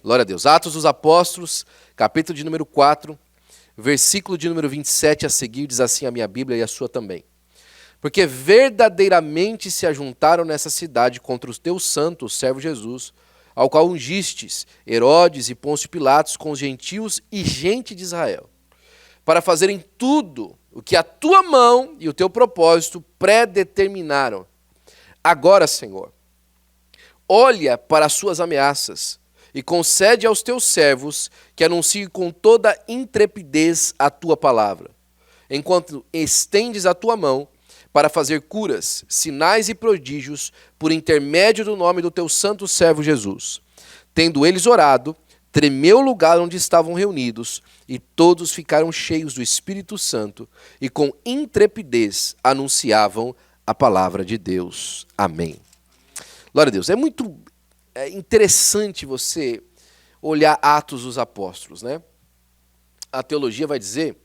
Glória a Deus. Atos dos Apóstolos, capítulo de número 4, versículo de número 27 a seguir, diz assim a minha Bíblia e a sua também. Porque verdadeiramente se ajuntaram nessa cidade contra o teu santo, o servo Jesus, ao qual ungistes Herodes e Pôncio Pilatos com os gentios e gente de Israel, para fazerem tudo o que a tua mão e o teu propósito predeterminaram. Agora, Senhor, olha para as suas ameaças e concede aos teus servos que anunciem com toda intrepidez a tua palavra, enquanto estendes a tua mão para fazer curas, sinais e prodígios por intermédio do nome do teu santo servo Jesus. Tendo eles orado, tremeu o lugar onde estavam reunidos, e todos ficaram cheios do Espírito Santo e com intrepidez anunciavam a palavra de Deus. Amém. Glória a Deus. É muito interessante você olhar Atos dos Apóstolos, né? A teologia vai dizer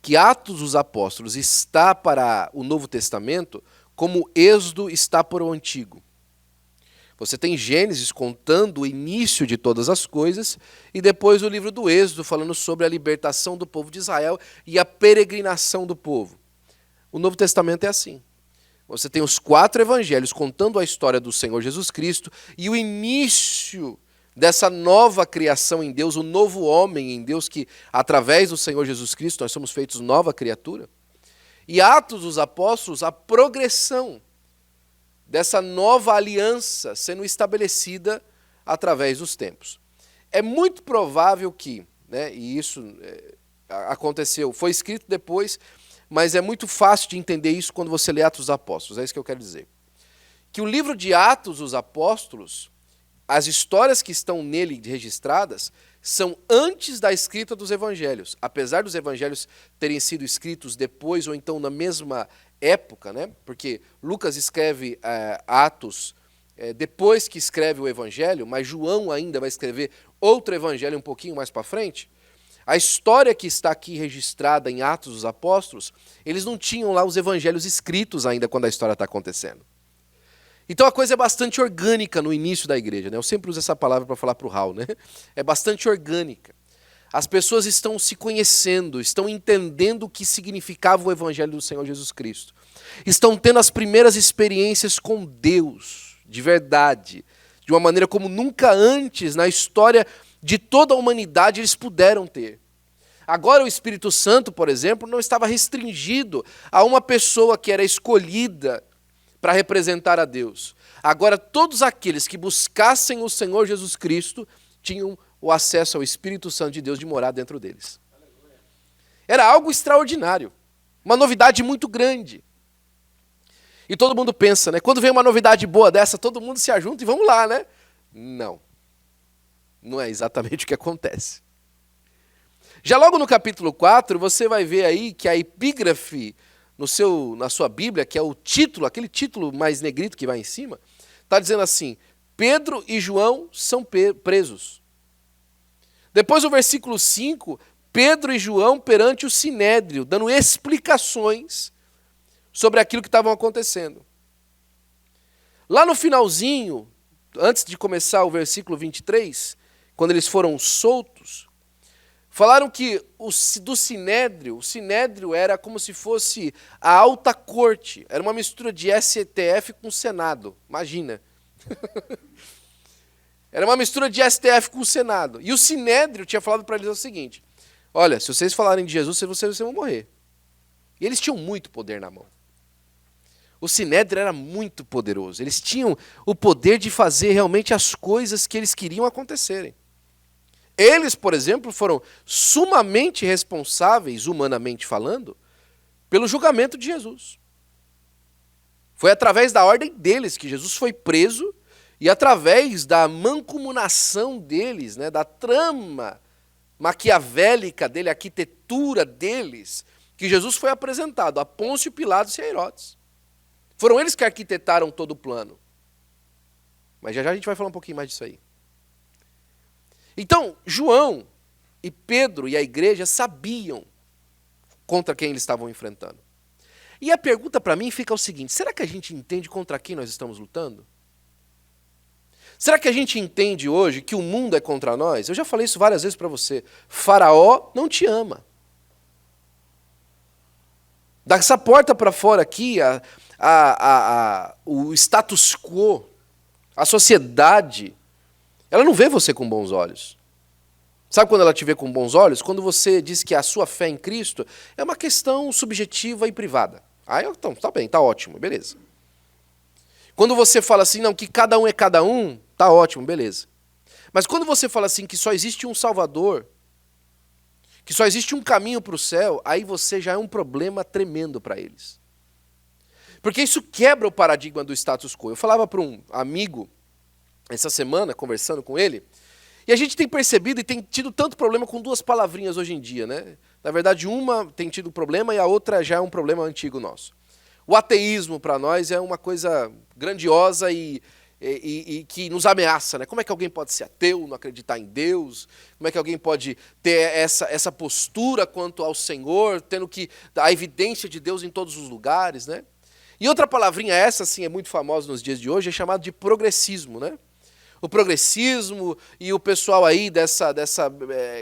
que Atos dos Apóstolos está para o Novo Testamento como Êxodo está para o Antigo. Você tem Gênesis contando o início de todas as coisas e depois o livro do Êxodo falando sobre a libertação do povo de Israel e a peregrinação do povo. O Novo Testamento é assim. Você tem os 4 evangelhos contando a história do Senhor Jesus Cristo e o início dessa nova criação em Deus, o novo homem em Deus, que através do Senhor Jesus Cristo nós somos feitos nova criatura. E Atos dos Apóstolos, a progressão dessa nova aliança sendo estabelecida através dos tempos. É muito provável que, e isso aconteceu, foi escrito depois, mas é muito fácil de entender isso quando você lê Atos dos Apóstolos, é isso que eu quero dizer. Que o livro de Atos dos Apóstolos, as histórias que estão nele registradas, são antes da escrita dos evangelhos. Apesar dos evangelhos terem sido escritos depois ou então na mesma época, porque Lucas escreve Atos depois que escreve o evangelho, mas João ainda vai escrever outro evangelho um pouquinho mais para frente. A história que está aqui registrada em Atos dos Apóstolos, eles não tinham lá os evangelhos escritos ainda quando a história está acontecendo. Então a coisa é bastante orgânica no início da igreja. Eu sempre uso essa palavra para falar para o Raul. É bastante orgânica. As pessoas estão se conhecendo, estão entendendo o que significava o evangelho do Senhor Jesus Cristo. Estão tendo as primeiras experiências com Deus, de verdade, de uma maneira como nunca antes na história de toda a humanidade eles puderam ter. Agora o Espírito Santo, por exemplo, não estava restringido a uma pessoa que era escolhida para representar a Deus. Agora todos aqueles que buscassem o Senhor Jesus Cristo tinham o acesso ao Espírito Santo de Deus de morar dentro deles. Era algo extraordinário, uma novidade muito grande. E todo mundo pensa, quando vem uma novidade boa dessa, todo mundo se ajunta e vamos lá, Não é exatamente o que acontece. Já logo no capítulo 4, você vai ver aí que a epígrafe na sua Bíblia, que é o título, aquele título mais negrito que vai em cima, está dizendo assim: Pedro e João são presos. Depois o versículo 5, Pedro e João perante o Sinédrio, dando explicações sobre aquilo que estava acontecendo. Lá no finalzinho, antes de começar o versículo 23, quando eles foram soltos, falaram que do Sinédrio, o Sinédrio era como se fosse a alta corte, era uma mistura de STF com Senado, imagina. Era uma mistura de STF com o Senado. E o Sinédrio tinha falado para eles o seguinte: olha, se vocês falarem de Jesus, vocês vão morrer. E eles tinham muito poder na mão. O Sinédrio era muito poderoso. Eles tinham o poder de fazer realmente as coisas que eles queriam acontecerem. Eles, por exemplo, foram sumamente responsáveis, humanamente falando, pelo julgamento de Jesus. Foi através da ordem deles que Jesus foi preso e através da mancomunação deles, da trama maquiavélica dele, a arquitetura deles, que Jesus foi apresentado a Pôncio Pilatos e a Herodes. Foram eles que arquitetaram todo o plano. Mas já a gente vai falar um pouquinho mais disso aí. Então, João e Pedro e a igreja sabiam contra quem eles estavam enfrentando. E a pergunta para mim fica o seguinte: será que a gente entende contra quem nós estamos lutando? Será que a gente entende hoje que o mundo é contra nós? Eu já falei isso várias vezes para você. Faraó não te ama. Dessa porta para fora aqui, o status quo, a sociedade, ela não vê você com bons olhos. Sabe quando ela te vê com bons olhos? Quando você diz que a sua fé em Cristo é uma questão subjetiva e privada. Então, tá bem, tá ótimo, beleza. Quando você fala assim, não, que cada um é cada um, tá ótimo, beleza. Mas quando você fala assim que só existe um Salvador, que só existe um caminho para o céu, aí você já é um problema tremendo para eles. Porque isso quebra o paradigma do status quo. Eu falava para um amigo, essa semana, conversando com ele, e a gente tem percebido e tem tido tanto problema com duas palavrinhas hoje em dia, né? Na verdade, uma tem tido problema e a outra já é um problema antigo nosso. O ateísmo, para nós, é uma coisa grandiosa e que nos ameaça, né? Como é que alguém pode ser ateu, não acreditar em Deus? Como é que alguém pode ter essa postura quanto ao Senhor, tendo que a evidência de Deus em todos os lugares, né? E outra palavrinha, essa sim é muito famosa nos dias de hoje, é chamado de progressismo, né? O progressismo e o pessoal aí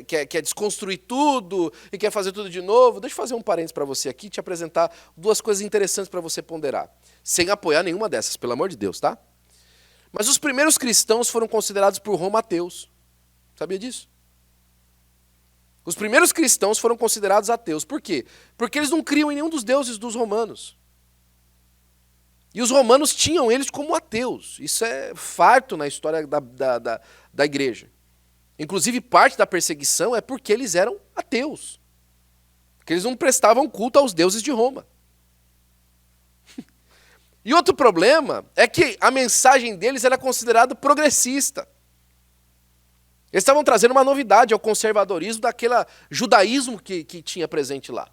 quer desconstruir tudo e quer fazer tudo de novo. Deixa eu fazer um parênteses para você aqui, te apresentar duas coisas interessantes para você ponderar. Sem apoiar nenhuma dessas, pelo amor de Deus, tá? Mas os primeiros cristãos foram considerados por Roma ateus. Sabia disso? Os primeiros cristãos foram considerados ateus. Por quê? Porque eles não criam em nenhum dos deuses dos romanos. E os romanos tinham eles como ateus. Isso é farto na história da igreja. Inclusive, parte da perseguição é porque eles eram ateus. Porque eles não prestavam culto aos deuses de Roma. E outro problema é que a mensagem deles era considerada progressista. Eles estavam trazendo uma novidade ao conservadorismo daquele judaísmo que tinha presente lá.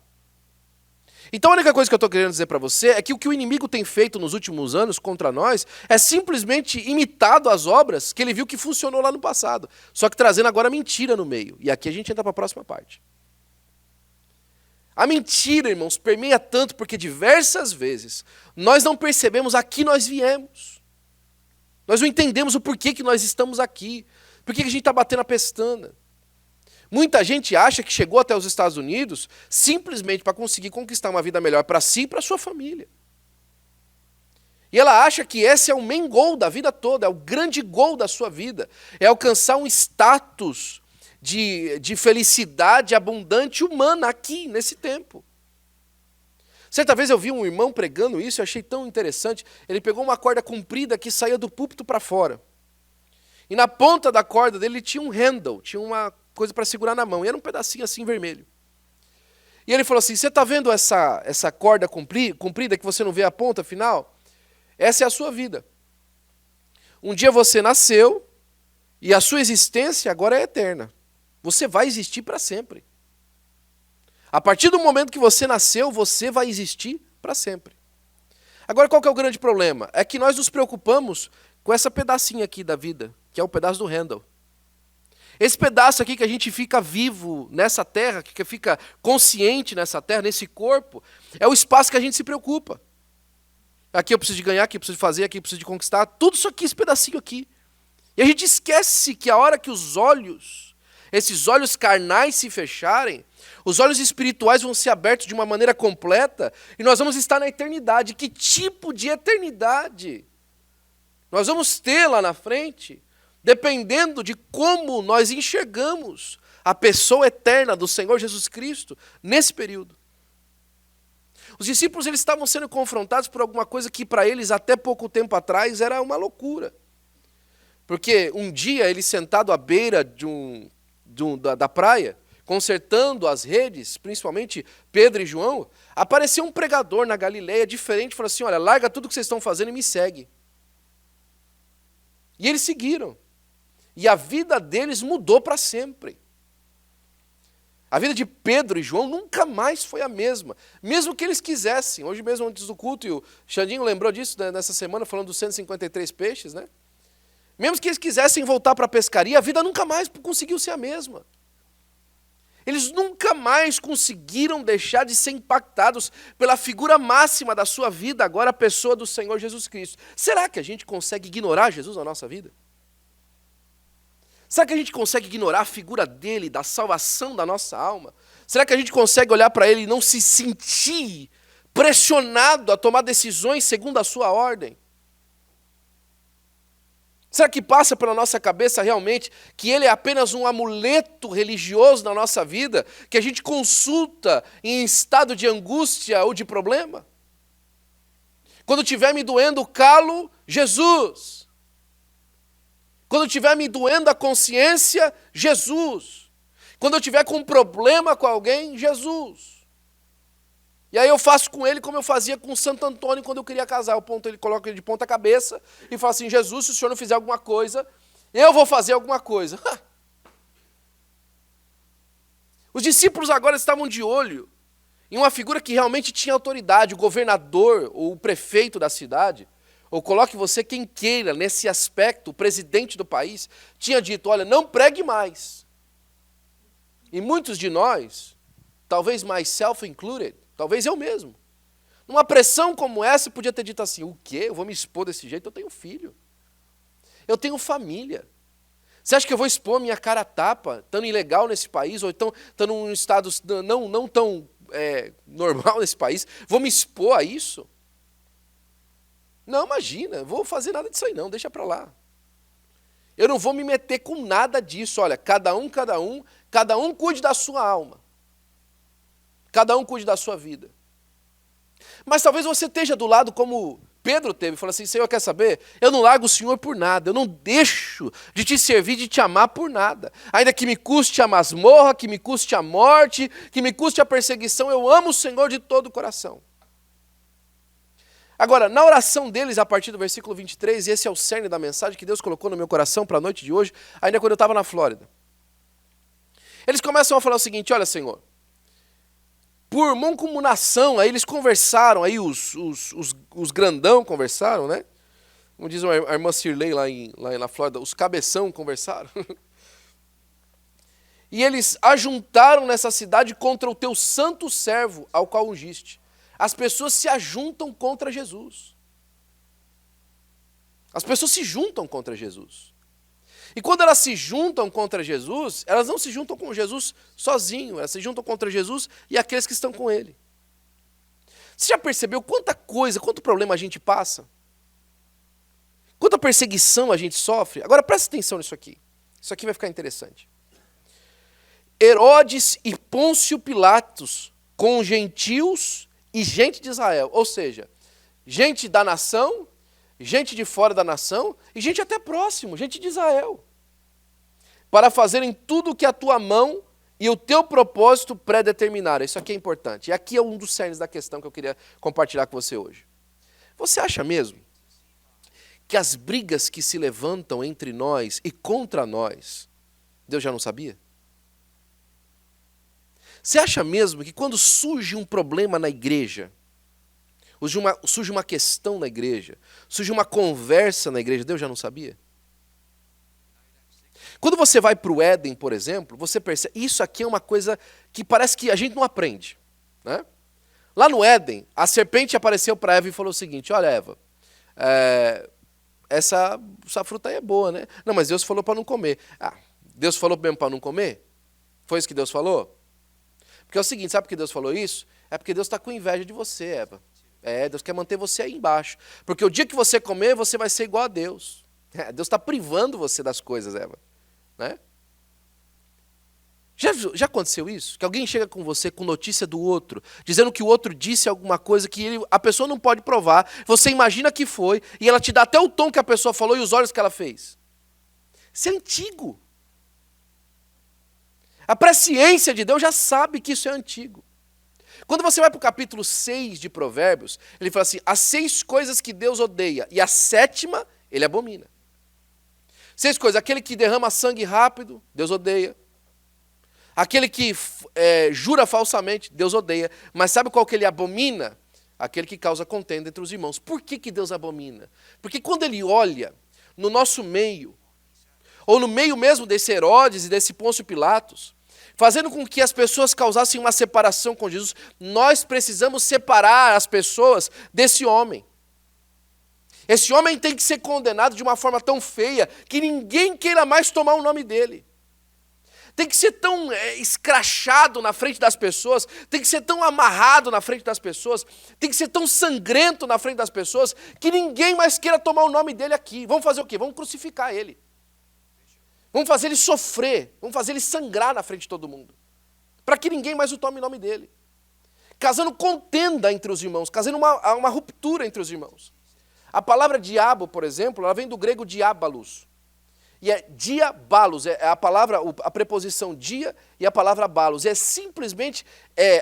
Então a única coisa que eu estou querendo dizer para você é que o que o inimigo tem feito nos últimos anos contra nós é simplesmente imitado as obras que ele viu que funcionou lá no passado, só que trazendo agora mentira no meio. E aqui a gente entra para a próxima parte. A mentira, irmãos, permeia tanto porque diversas vezes nós não percebemos a que nós viemos. Nós não entendemos o porquê que nós estamos aqui, por que a gente está batendo a pestana. Muita gente acha que chegou até os Estados Unidos simplesmente para conseguir conquistar uma vida melhor para si e para sua família. E ela acha que esse é o main goal da vida toda, é o grande goal da sua vida, é alcançar um status de felicidade abundante humana aqui, nesse tempo. Certa vez eu vi um irmão pregando isso, eu achei tão interessante. Ele pegou uma corda comprida que saía do púlpito para fora. E na ponta da corda dele tinha um handle, tinha uma coisa para segurar na mão, e era um pedacinho assim vermelho. E ele falou assim, você está vendo essa corda comprida que você não vê a ponta final? Essa é a sua vida. Um dia você nasceu e a sua existência agora é eterna. Você vai existir para sempre. A partir do momento que você nasceu, você vai existir para sempre. Agora, qual que é o grande problema? É que nós nos preocupamos com essa pedacinha aqui da vida, que é o pedaço do handle. Esse pedaço aqui que a gente fica vivo nessa terra, que fica consciente nessa terra, nesse corpo, é o espaço que a gente se preocupa. Aqui eu preciso de ganhar, aqui eu preciso de fazer, aqui eu preciso de conquistar, tudo isso aqui, esse pedacinho aqui. E a gente esquece que a hora que esses olhos carnais se fecharem, os olhos espirituais vão ser abertos de uma maneira completa e nós vamos estar na eternidade. Que tipo de eternidade nós vamos ter lá na frente? Dependendo de como nós enxergamos a pessoa eterna do Senhor Jesus Cristo nesse período. Os discípulos eles estavam sendo confrontados por alguma coisa que para eles até pouco tempo atrás era uma loucura. Porque um dia eles sentados à beira da praia, consertando as redes, principalmente Pedro e João, apareceu um pregador na Galileia diferente, falou assim, olha, larga tudo que vocês estão fazendo e me segue. E eles seguiram. E a vida deles mudou para sempre. A vida de Pedro e João nunca mais foi a mesma. Mesmo que eles quisessem. Hoje mesmo, antes do culto, e o Xandinho lembrou disso nessa semana, falando dos 153 peixes, né? Mesmo que eles quisessem voltar para a pescaria, a vida nunca mais conseguiu ser a mesma. Eles nunca mais conseguiram deixar de ser impactados pela figura máxima da sua vida, agora a pessoa do Senhor Jesus Cristo. Será que a gente consegue ignorar Jesus na nossa vida? Será que a gente consegue ignorar a figura dele, da salvação da nossa alma? Será que a gente consegue olhar para ele e não se sentir pressionado a tomar decisões segundo a sua ordem? Será que passa pela nossa cabeça realmente que ele é apenas um amuleto religioso na nossa vida, que a gente consulta em estado de angústia ou de problema? Quando estiver me doendo o calo, Jesus. Quando estiver me doendo a consciência, Jesus. Quando eu estiver com um problema com alguém, Jesus. E aí eu faço com ele como eu fazia com Santo Antônio quando eu queria casar. Ele coloca ele de ponta cabeça e fala assim, Jesus, se o senhor não fizer alguma coisa, eu vou fazer alguma coisa. Os discípulos agora estavam de olho em uma figura que realmente tinha autoridade, o governador ou o prefeito da cidade, ou coloque você quem queira nesse aspecto, o presidente do país, tinha dito, olha, não pregue mais. E muitos de nós, talvez mais self-included, talvez eu mesmo, numa pressão como essa, podia ter dito assim, o quê? Eu vou me expor desse jeito? Eu tenho filho. Eu tenho família. Você acha que eu vou expor minha cara a tapa, estando ilegal nesse país, ou então estando num estado não tão normal nesse país? Vou me expor a isso? Não, imagina, vou fazer nada disso aí não, deixa para lá. Eu não vou me meter com nada disso, olha, cada um cuide da sua alma. Cada um cuide da sua vida. Mas talvez você esteja do lado como Pedro teve, falou assim, Senhor, quer saber? Eu não largo o Senhor por nada, eu não deixo de te servir, de te amar por nada. Ainda que me custe a masmorra, que me custe a morte, que me custe a perseguição, eu amo o Senhor de todo o coração. Agora, na oração deles, a partir do versículo 23, e esse é o cerne da mensagem que Deus colocou no meu coração para a noite de hoje, ainda quando eu estava na Flórida. Eles começam a falar o seguinte, olha, Senhor, por mancomunação, aí eles conversaram, aí os grandão conversaram, né? Como diz a irmã Cirlei lá na Flórida, os cabeção conversaram. E eles ajuntaram nessa cidade contra o teu santo servo, ao qual ungiste. As pessoas se ajuntam contra Jesus. As pessoas se juntam contra Jesus. E quando elas se juntam contra Jesus, elas não se juntam com Jesus sozinho, elas se juntam contra Jesus e aqueles que estão com ele. Você já percebeu quanta coisa, quanto problema a gente passa? Quanta perseguição a gente sofre? Agora presta atenção nisso aqui. Isso aqui vai ficar interessante. Herodes e Pôncio Pilatos com gentios e gente de Israel, ou seja, gente da nação, gente de fora da nação e gente até próximo, gente de Israel, para fazerem tudo o que a tua mão e o teu propósito predeterminaram. Isso aqui é importante. E aqui é um dos cernes da questão que eu queria compartilhar com você hoje. Você acha mesmo que as brigas que se levantam entre nós e contra nós, Deus já não sabia? Você acha mesmo que quando surge um problema na igreja, surge uma questão na igreja, surge uma conversa na igreja, Deus já não sabia? Quando você vai para o Éden, por exemplo, você percebe, isso aqui é uma coisa que parece que a gente não aprende, né? Lá no Éden, a serpente apareceu para Eva e falou o seguinte, olha Eva, essa fruta aí é boa, né? Não, mas Deus falou para não comer. Ah, Deus falou mesmo para não comer? Foi isso que Deus falou? Porque é o seguinte, sabe por que Deus falou isso? É porque Deus está com inveja de você, Eva. Deus quer manter você aí embaixo. Porque o dia que você comer, você vai ser igual a Deus. Deus está privando você das coisas, Eva. Né? Já aconteceu isso? Que alguém chega com você com notícia do outro, dizendo que o outro disse alguma coisa que a pessoa não pode provar, você imagina que foi, e ela te dá até o tom que a pessoa falou e os olhos que ela fez. Isso é antigo. A presciência de Deus já sabe que isso é antigo. Quando você vai para o capítulo 6 de Provérbios, ele fala assim, as 6 coisas que Deus odeia, e a 7ª ele abomina. 6 coisas, aquele que derrama sangue rápido, Deus odeia. Aquele que jura falsamente, Deus odeia. Mas sabe qual que ele abomina? Aquele que causa contenda entre os irmãos. Por que Deus abomina? Porque quando ele olha no nosso meio, ou no meio mesmo desse Herodes e desse Pôncio Pilatos, fazendo com que as pessoas causassem uma separação com Jesus, nós precisamos separar as pessoas desse homem. Esse homem tem que ser condenado de uma forma tão feia que ninguém queira mais tomar o nome dele. Tem que ser tão escrachado na frente das pessoas, tem que ser tão amarrado na frente das pessoas, tem que ser tão sangrento na frente das pessoas, que ninguém mais queira tomar o nome dele aqui. Vamos fazer o quê? Vamos crucificar ele. Vamos fazer ele sofrer, vamos fazer ele sangrar na frente de todo mundo, para que ninguém mais o tome o nome dele. Causando contenda entre os irmãos, causando uma ruptura entre os irmãos. A palavra diabo, por exemplo, ela vem do grego diabalos. E é diabalos, é a palavra, a preposição dia e a palavra balos. É simplesmente,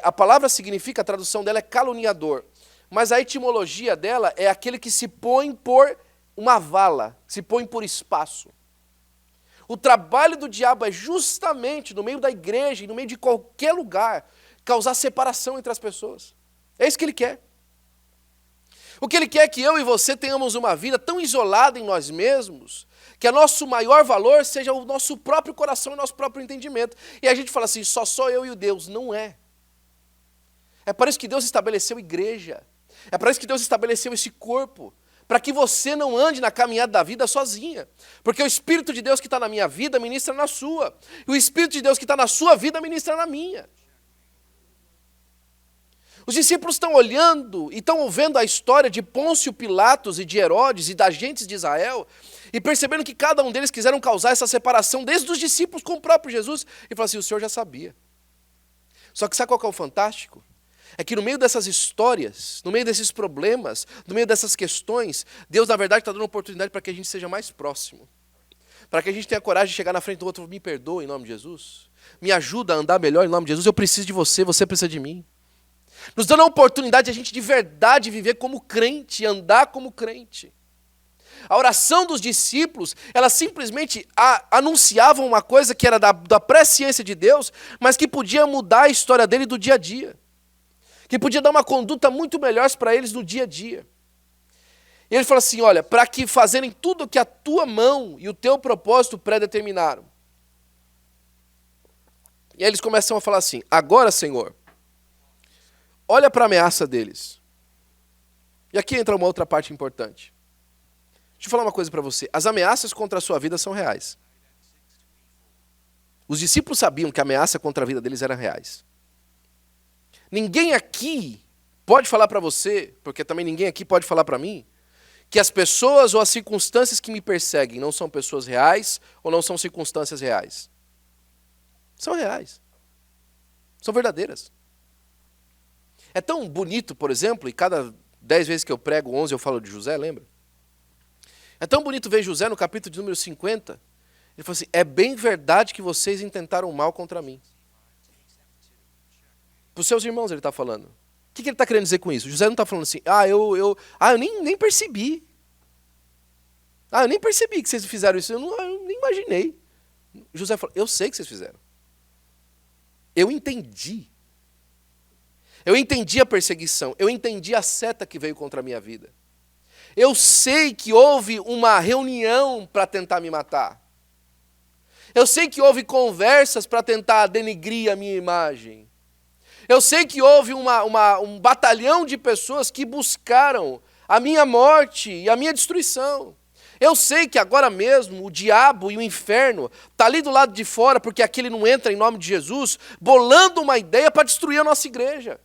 a palavra significa, a tradução dela é caluniador. Mas a etimologia dela é aquele que se põe por uma vala, se põe por espaço. O trabalho do diabo é justamente, no meio da igreja e no meio de qualquer lugar, causar separação entre as pessoas. É isso que ele quer. O que ele quer é que eu e você tenhamos uma vida tão isolada em nós mesmos, que o nosso maior valor seja o nosso próprio coração e o nosso próprio entendimento. E a gente fala assim, só sou eu e o Deus. Não é. É para isso que Deus estabeleceu igreja. É para isso que Deus estabeleceu esse corpo. Para que você não ande na caminhada da vida sozinha. Porque o Espírito de Deus que está na minha vida ministra na sua. E o Espírito de Deus que está na sua vida ministra na minha. Os discípulos estão olhando e estão ouvindo a história de Pôncio Pilatos e de Herodes e das gentes de Israel e percebendo que cada um deles quiseram causar essa separação desde os discípulos com o próprio Jesus. E falaram assim, o Senhor já sabia. Só que sabe qual que é o fantástico? É que no meio dessas histórias, no meio desses problemas, no meio dessas questões, Deus na verdade está dando oportunidade para que a gente seja mais próximo. Para que a gente tenha coragem de chegar na frente do outro, me perdoa em nome de Jesus. Me ajuda a andar melhor em nome de Jesus, eu preciso de você, você precisa de mim. Nos dando a oportunidade de a gente de verdade viver como crente, andar como crente. A oração dos discípulos, ela simplesmente anunciava uma coisa que era da presciência de Deus, mas que podia mudar a história dele do dia a dia. Que podia dar uma conduta muito melhor para eles no dia a dia. E ele fala assim, olha, para que fazerem tudo o que a tua mão e o teu propósito pré-determinaram. E aí eles começam a falar assim, agora, Senhor, olha para a ameaça deles. E aqui entra uma outra parte importante. Deixa eu falar uma coisa para você. As ameaças contra a sua vida são reais. Os discípulos sabiam que a ameaça contra a vida deles era reais. Ninguém aqui pode falar para você, porque também ninguém aqui pode falar para mim, que as pessoas ou as circunstâncias que me perseguem não são pessoas reais ou não são circunstâncias reais. São reais. São verdadeiras. É tão bonito, por exemplo, e cada 10 vezes que eu prego, 11 eu falo de José, lembra? É tão bonito ver José no capítulo de número 50. Ele falou assim, é bem verdade que vocês intentaram mal contra mim. Para os seus irmãos ele está falando. O que ele está querendo dizer com isso? José não está falando assim, eu nem percebi. Eu nem percebi que vocês fizeram isso, eu nem imaginei. José falou, eu sei que vocês fizeram. Eu entendi. Eu entendi a perseguição, eu entendi a seta que veio contra a minha vida. Eu sei que houve uma reunião para tentar me matar. Eu sei que houve conversas para tentar denegrir a minha imagem. Eu sei que houve um batalhão de pessoas que buscaram a minha morte e a minha destruição. Eu sei que agora mesmo o diabo e o inferno estão ali do lado de fora, porque aqui ele não entra em nome de Jesus, bolando uma ideia para destruir a nossa igreja.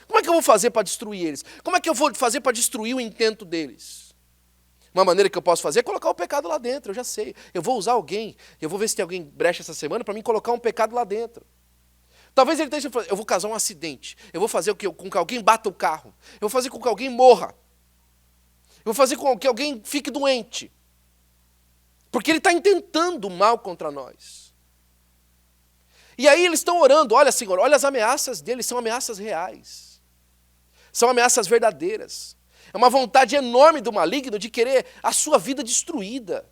Como é que eu vou fazer para destruir eles? Como é que eu vou fazer para destruir o intento deles? Uma maneira que eu posso fazer é colocar o pecado lá dentro, eu já sei. Eu vou usar alguém, eu vou ver se tem alguém brecha essa semana para mim colocar um pecado lá dentro. Talvez ele esteja falando, eu vou causar um acidente, eu vou fazer com que alguém bata o carro, eu vou fazer com que alguém morra, eu vou fazer com que alguém fique doente. Porque ele está intentando mal contra nós. E aí eles estão orando, olha Senhor, olha as ameaças deles, são ameaças reais. São ameaças verdadeiras. É uma vontade enorme do maligno de querer a sua vida destruída.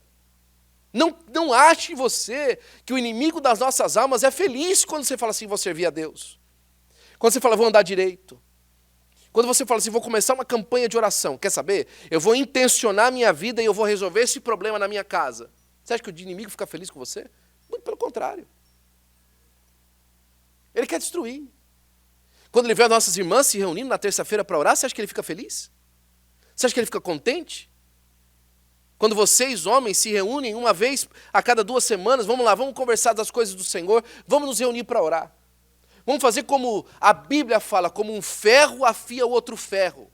Não ache você que o inimigo das nossas almas é feliz quando você fala assim, vou servir a Deus. Quando você fala, vou andar direito. Quando você fala assim, vou começar uma campanha de oração. Quer saber? Eu vou intencionar a minha vida e eu vou resolver esse problema na minha casa. Você acha que o inimigo fica feliz com você? Muito pelo contrário. Ele quer destruir. Quando ele vê as nossas irmãs se reunindo na terça-feira para orar, você acha que ele fica feliz? Você acha que ele fica contente? Quando vocês, homens, se reúnem uma vez a cada 2 semanas, vamos lá, vamos conversar das coisas do Senhor, vamos nos reunir para orar. Vamos fazer como a Bíblia fala, como um ferro afia o outro ferro.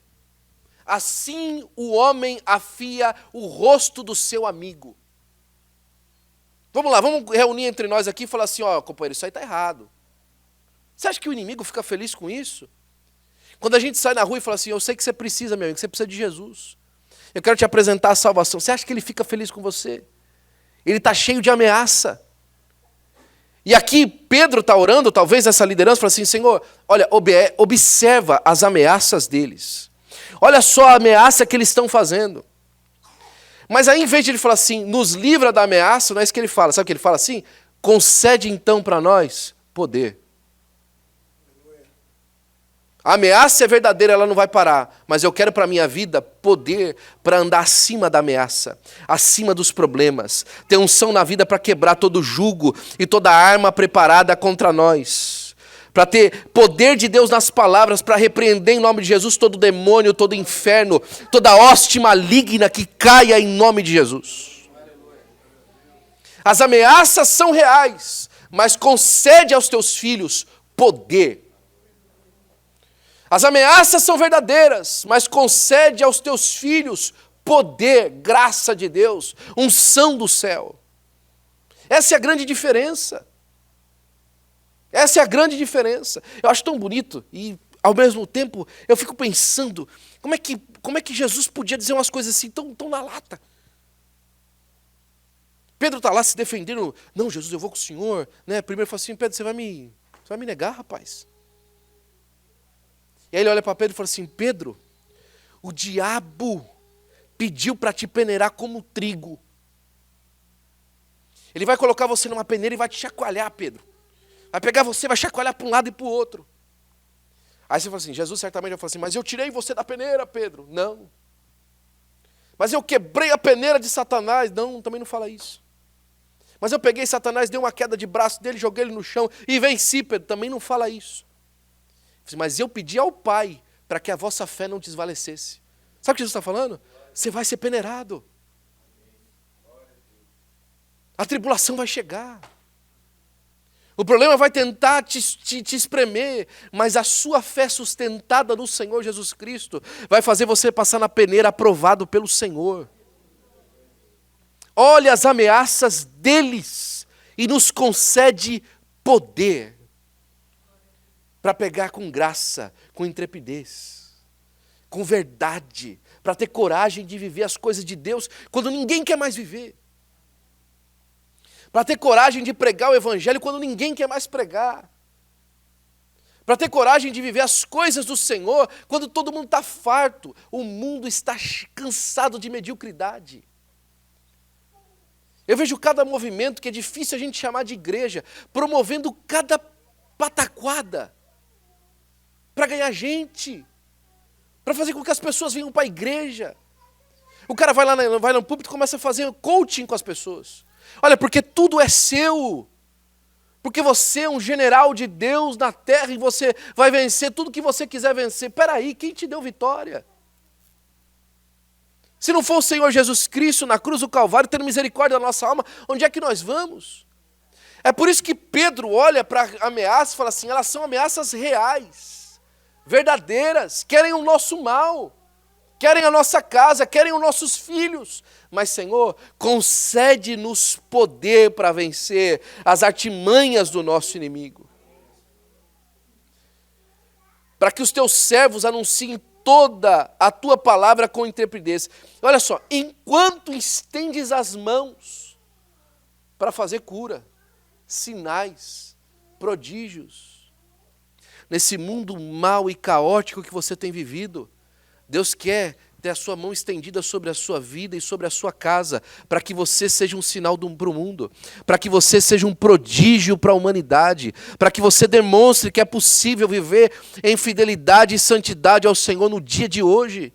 Assim o homem afia o rosto do seu amigo. Vamos lá, vamos reunir entre nós aqui e falar assim, ó, companheiro, isso aí está errado. Você acha que o inimigo fica feliz com isso? Quando a gente sai na rua e fala assim, eu sei que você precisa, meu amigo, que você precisa de Jesus. Eu quero te apresentar a salvação. Você acha que ele fica feliz com você? Ele está cheio de ameaça. E aqui Pedro está orando, talvez essa liderança, fala assim, Senhor, olha, observa as ameaças deles. Olha só a ameaça que eles estão fazendo. Mas aí, em vez de ele falar assim, nos livra da ameaça, não é isso que ele fala. Sabe o que ele fala assim? Concede então para nós poder. A ameaça é verdadeira, ela não vai parar. Mas eu quero para a minha vida poder para andar acima da ameaça, acima dos problemas. Ter unção na vida para quebrar todo jugo e toda arma preparada contra nós. Para ter poder de Deus nas palavras, para repreender em nome de Jesus todo demônio, todo inferno, toda hoste maligna que caia em nome de Jesus. As ameaças são reais, mas concede aos teus filhos poder. As ameaças são verdadeiras, mas concede aos teus filhos poder, graça de Deus, unção do céu. Essa é a grande diferença. Essa é a grande diferença. Eu acho tão bonito e, ao mesmo tempo, eu fico pensando, como é que Jesus podia dizer umas coisas assim tão na lata? Pedro está lá se defendendo, não, Jesus, eu vou com o Senhor. Né? Primeiro ele fala assim, Pedro, você vai me negar, rapaz? E aí ele olha para Pedro e fala assim, Pedro, o diabo pediu para te peneirar como trigo. Ele vai colocar você numa peneira e vai te chacoalhar, Pedro. Vai pegar você, vai chacoalhar para um lado e para o outro. Aí você fala assim, Jesus certamente vai falar assim, mas eu tirei você da peneira, Pedro. Não. Mas eu quebrei a peneira de Satanás. Não, também não fala isso. Mas eu peguei Satanás, dei uma queda de braço dele, joguei ele no chão e venci, Pedro. Também não fala isso. Mas eu pedi ao Pai para que a vossa fé não desvalecesse. Sabe o que Jesus está falando? Você vai ser peneirado. A tribulação vai chegar. O problema vai tentar te espremer, mas a sua fé sustentada no Senhor Jesus Cristo vai fazer você passar na peneira aprovado pelo Senhor. Olha as ameaças deles e nos concede poder para pegar com graça, com intrepidez, com verdade, para ter coragem de viver as coisas de Deus quando ninguém quer mais viver. Para ter coragem de pregar o Evangelho quando ninguém quer mais pregar. Para ter coragem de viver as coisas do Senhor quando todo mundo está farto. O mundo está cansado de mediocridade. Eu vejo cada movimento que é difícil a gente chamar de igreja, promovendo cada pataquada para ganhar gente, para fazer com que as pessoas venham para a igreja. O cara vai no púlpito e começa a fazer coaching com as pessoas. Olha, porque tudo é seu. Porque você é um general de Deus na terra e você vai vencer tudo que você quiser vencer. Espera aí, quem te deu vitória? Se não for o Senhor Jesus Cristo na cruz do Calvário, tendo misericórdia da nossa alma, onde é que nós vamos? É por isso que Pedro olha para a ameaça e fala assim, elas são ameaças reais, verdadeiras, querem o nosso mal. Querem a nossa casa, querem os nossos filhos. Mas, Senhor, concede-nos poder para vencer as artimanhas do nosso inimigo. Para que os teus servos anunciem toda a tua palavra com intrepidez. Olha só, enquanto estendes as mãos para fazer cura, sinais, prodígios, nesse mundo mau e caótico que você tem vivido, Deus quer ter a sua mão estendida sobre a sua vida e sobre a sua casa, para que você seja um sinal para o mundo, para que você seja um prodígio para a humanidade, para que você demonstre que é possível viver em fidelidade e santidade ao Senhor no dia de hoje.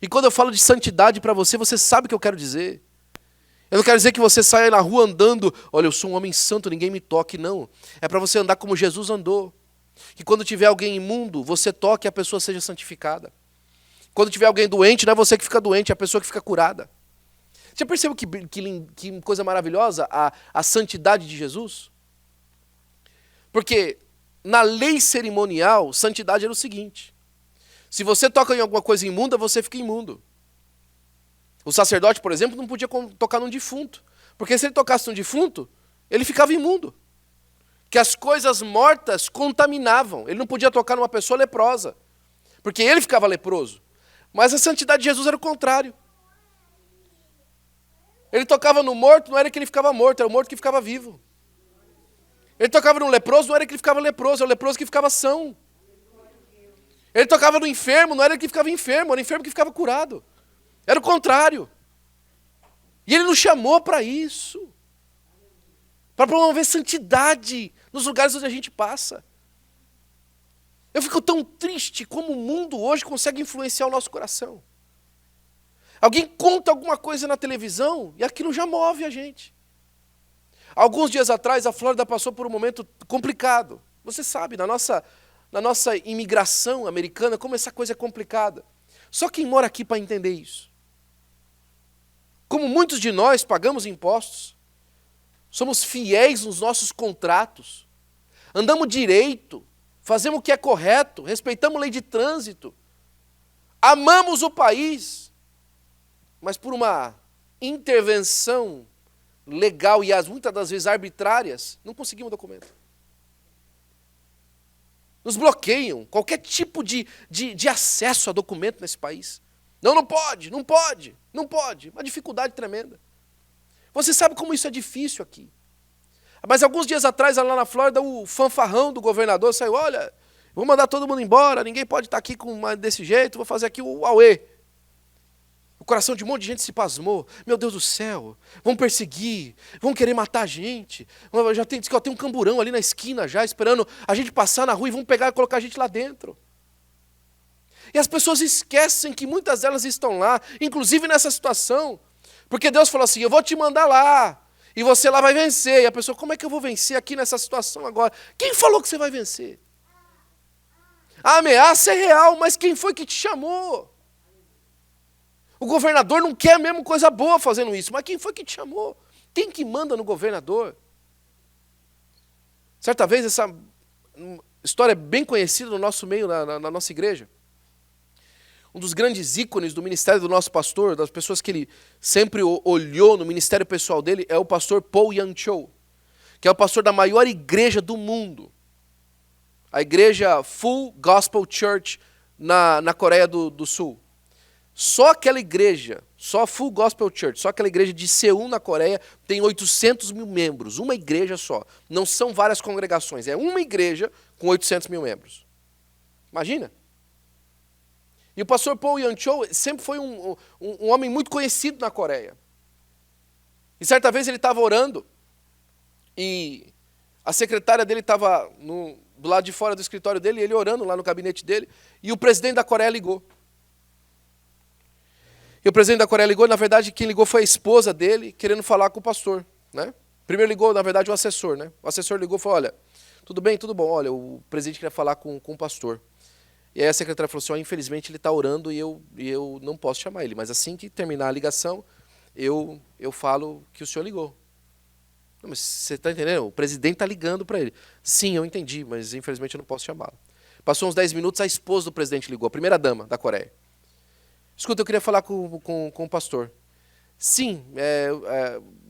E quando eu falo de santidade para você, você sabe o que eu quero dizer. Eu não quero dizer que você saia na rua andando, olha, eu sou um homem santo, ninguém me toque, não. É para você andar como Jesus andou. Que quando tiver alguém imundo, você toque e a pessoa seja santificada. Quando tiver alguém doente, não é você que fica doente, é a pessoa que fica curada. Você percebeu que coisa maravilhosa a santidade de Jesus? Porque na lei cerimonial, santidade era o seguinte: se você toca em alguma coisa imunda, você fica imundo. O sacerdote, por exemplo, não podia tocar num defunto, porque se ele tocasse num defunto, ele ficava imundo. Que as coisas mortas contaminavam. Ele não podia tocar numa pessoa leprosa, porque ele ficava leproso. Mas a santidade de Jesus era o contrário. Ele tocava no morto, não era que ele ficava morto, era o morto que ficava vivo. Ele tocava no leproso, não era que ele ficava leproso, era o leproso que ficava são. Ele tocava no enfermo, não era que ficava enfermo, era o enfermo que ficava curado. Era o contrário. E ele nos chamou para isso. Para promover santidade nos lugares onde a gente passa. Eu fico tão triste como o mundo hoje consegue influenciar o nosso coração. Alguém conta alguma coisa na televisão e aquilo já move a gente. Alguns dias atrás, a Flórida passou por um momento complicado. Você sabe, na nossa imigração americana, como essa coisa é complicada. Só quem mora aqui para entender isso. Como muitos de nós pagamos impostos, somos fiéis nos nossos contratos, andamos direito, fazemos o que é correto, respeitamos a lei de trânsito, amamos o país, mas por uma intervenção legal e muitas das vezes arbitrárias, não conseguimos documento. Nos bloqueiam qualquer tipo de acesso a documento nesse país. Não pode, não pode, não pode. Uma dificuldade tremenda. Você sabe como isso é difícil aqui. Mas alguns dias atrás, lá na Flórida, o fanfarrão do governador saiu: olha, vou mandar todo mundo embora, ninguém pode estar aqui desse jeito, vou fazer aqui o auê. O coração de um monte de gente se pasmou. Meu Deus do céu, vão perseguir, vão querer matar a gente. Diz que tem um camburão ali na esquina já, esperando a gente passar na rua e vão pegar e colocar a gente lá dentro. E as pessoas esquecem que muitas delas estão lá, inclusive nessa situação, porque Deus falou assim: eu vou te mandar lá, e você lá vai vencer. E a pessoa: como é que eu vou vencer aqui nessa situação agora? Quem falou que você vai vencer? A ameaça é real, mas quem foi que te chamou? O governador não quer mesmo coisa boa fazendo isso, mas quem foi que te chamou? Quem que manda no governador? Certa vez, essa história é bem conhecida no nosso meio, na nossa igreja. Um dos grandes ícones do ministério do nosso pastor, das pessoas que ele sempre olhou no ministério pessoal dele, é o pastor Paul Yang-cho, que é o pastor da maior igreja do mundo. A igreja Full Gospel Church na Coreia do Sul. Só aquela igreja, só Full Gospel Church, só aquela igreja de Seul, na Coreia, tem 800 mil membros. Uma igreja só. Não são várias congregações, é uma igreja com 800 mil membros. Imagina. E o pastor Paul Yang-cho sempre foi um homem muito conhecido na Coreia. E certa vez ele estava orando e a secretária dele estava do lado de fora do escritório dele, ele orando lá no gabinete dele, e o presidente da Coreia ligou. E o presidente da Coreia ligou, na verdade quem ligou foi a esposa dele, querendo falar com o pastor. Né? Primeiro ligou, na verdade, o assessor. Né? O assessor ligou e falou: olha, tudo bem, tudo bom, olha, o presidente queria falar com o pastor. E aí a secretária falou assim: oh, infelizmente ele está orando e eu não posso chamar ele, mas assim que terminar a ligação, eu falo que o senhor ligou. Não, mas você está entendendo? O presidente está ligando para ele. Sim, eu entendi, mas infelizmente eu não posso chamá-lo. Passou uns 10 minutos, a esposa do presidente ligou, a primeira dama da Coreia. Escuta, eu queria falar com o pastor. Sim,